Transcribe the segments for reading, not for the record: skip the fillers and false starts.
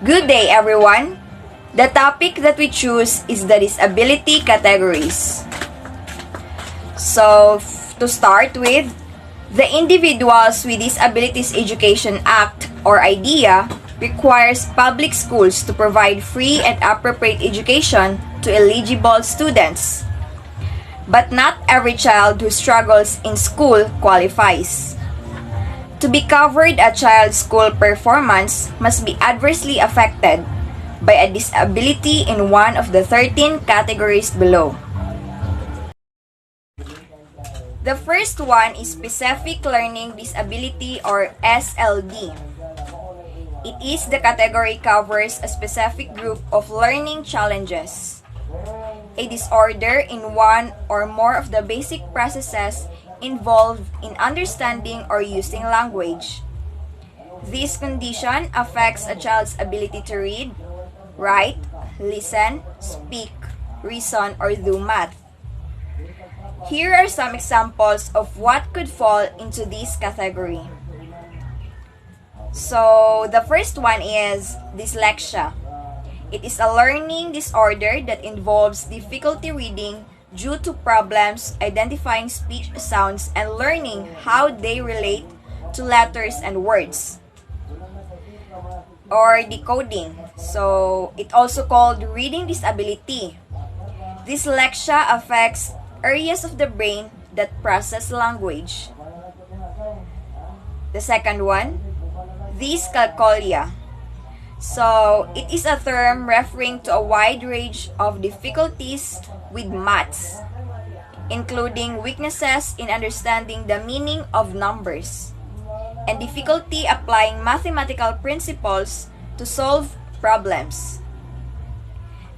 Good day, everyone. The topic that we choose is the disability categories. To start with, the Individuals with Disabilities Education Act, or IDEA, requires public schools to provide free and appropriate education to eligible students. But not every child who struggles in school qualifies. To be covered, a child's school performance must be adversely affected by a disability in one of the 13 categories below. The first one is Specific Learning Disability, or SLD. It is the category covers a specific group of learning challenges, a disorder in one or more of the basic processes involved in understanding or using language. This condition affects a child's ability to read, write, listen, speak, reason, or do math. Here are some examples of what could fall into this category. So, the first one is dyslexia. It is a learning disorder that involves difficulty reading due to problems identifying speech sounds and learning how they relate to letters and words. Or decoding. So, it also called reading disability. Dyslexia affects areas of the brain that process language. The second one, dyscalculia. So, it is a term referring to a wide range of difficulties with maths, including weaknesses in understanding the meaning of numbers, and difficulty applying mathematical principles to solve problems.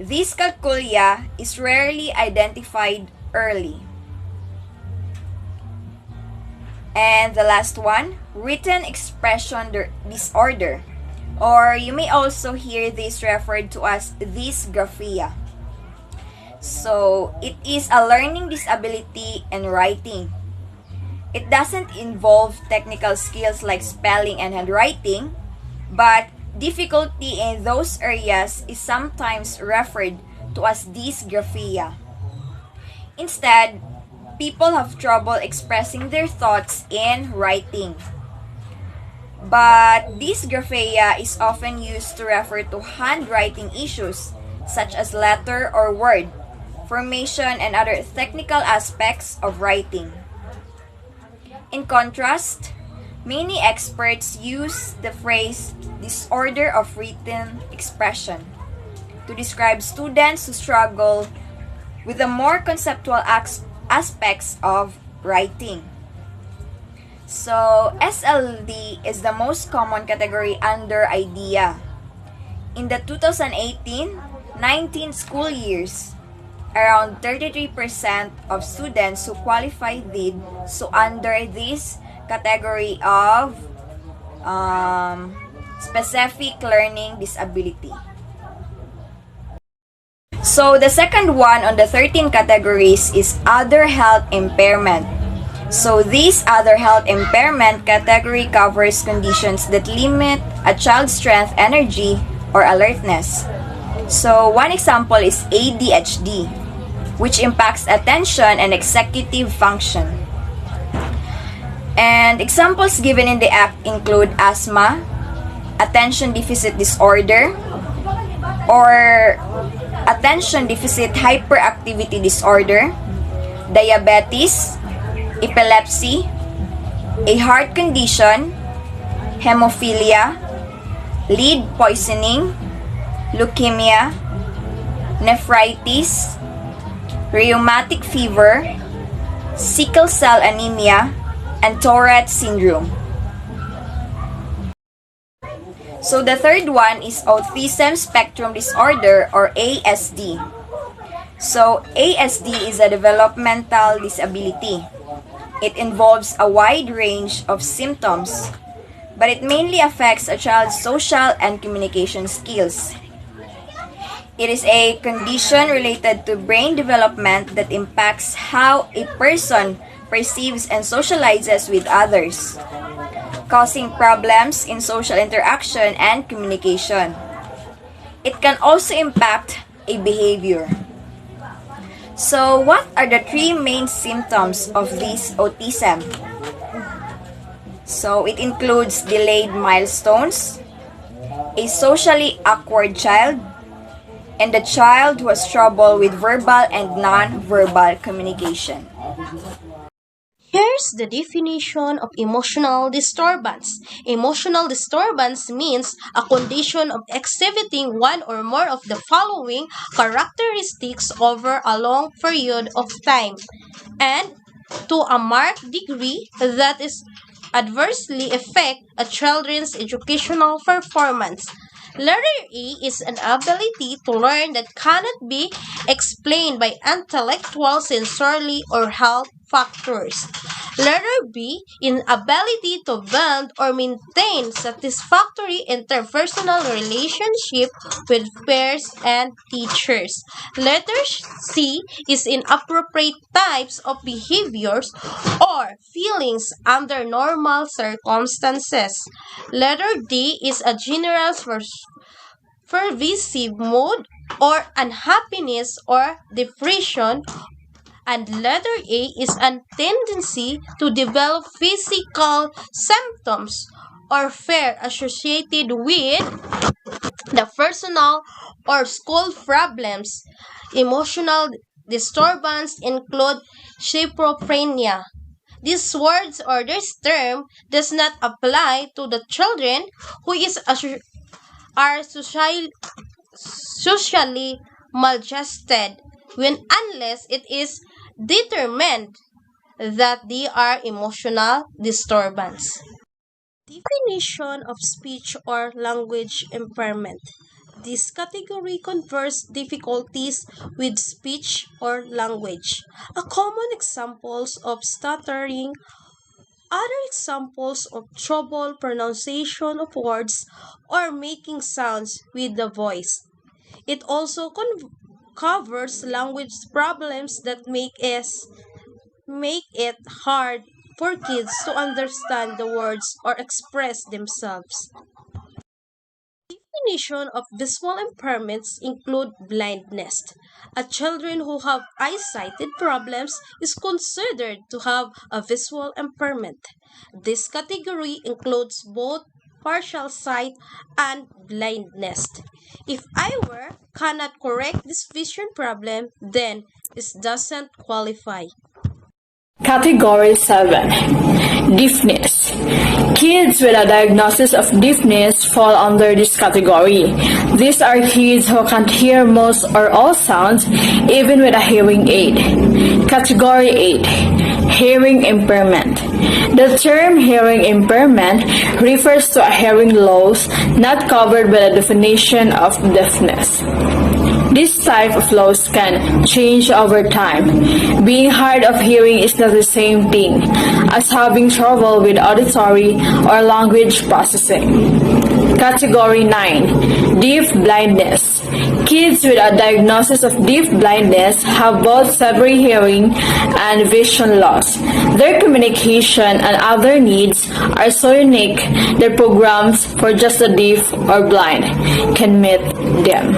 Dyscalculia is rarely identified early. And the last one, written expression disorder, or you may also hear this referred to as dysgraphia. So, it is a learning disability in writing. It doesn't involve technical skills like spelling and handwriting, but difficulty in those areas is sometimes referred to as dysgraphia. Instead, people have trouble expressing their thoughts in writing. But dysgraphia is often used to refer to handwriting issues such as letter or word formation and other technical aspects of writing. In contrast, many experts use the phrase disorder of written expression to describe students who struggle with the more conceptual aspects of writing. So, SLD is the most common category under IDEA. In the 2018-19 school years, around 33% of students who qualified did so under this category of specific learning disability. So, the second one on the 13 categories is other health impairment. So, this other health impairment category covers conditions that limit a child's strength, energy, or alertness. So, one example is ADHD, which impacts attention and executive function. And examples given in the act include asthma, attention deficit disorder, or attention deficit hyperactivity disorder, diabetes, epilepsy, a heart condition, hemophilia, lead poisoning, leukemia, nephritis, rheumatic fever, sickle cell anemia, and Tourette syndrome. So the third one is autism spectrum disorder, or ASD. So ASD is a developmental disability. It involves a wide range of symptoms, but it mainly affects a child's social and communication skills. It is a condition related to brain development that impacts how a person perceives and socializes with others, causing problems in social interaction and communication. it can also impact a behavior. So, what are the three main symptoms of this autism? So, it includes delayed milestones, a socially awkward child, and a child who has trouble with verbal and non-verbal communication. Here's the definition of emotional disturbance. Emotional disturbance means a condition of exhibiting one or more of the following characteristics over a long period of time and to a marked degree that is adversely affect a children's educational performance. Letter A is an ability to learn that cannot be explained by intellectual, sensory, or health factors. Letter B, inability to build or maintain satisfactory interpersonal relationship with peers and teachers. Letter C is inappropriate types of behaviors or feelings under normal circumstances. Letter D is a general pervasive mood or unhappiness or depression, and letter A is a tendency to develop physical symptoms or fear associated with the personal or school problems. Emotional disturbance include schizophrenia. These words or this term does not apply to the children who are socially maladjusted when unless it is determined that they are emotional disturbance. Definition of speech or language impairment. This category covers difficulties with speech or language. A common examples of stuttering, other examples of trouble pronunciation of words or making sounds with the voice. It also covers language problems that make it hard for kids to understand the words or express themselves. Definition of visual impairments include blindness. A children who have eyesight problems is considered to have a visual impairment. This category includes both partial sight and blindness. If eyewear cannot correct this vision problem, then it doesn't qualify. Category 7. Deafness. Kids with a diagnosis of deafness fall under this category. These are kids who can't hear most or all sounds, even with a hearing aid. Category 8. Hearing impairment. The term hearing impairment refers to a hearing loss not covered by the definition of deafness. This type of loss can change over time. Being hard of hearing is not the same thing as having trouble with auditory or language processing. Category 9. Deaf blindness. Kids with a diagnosis of deaf blindness have both severe hearing and vision loss. Their communication and other needs are so unique that programs for just the deaf or blind can meet them.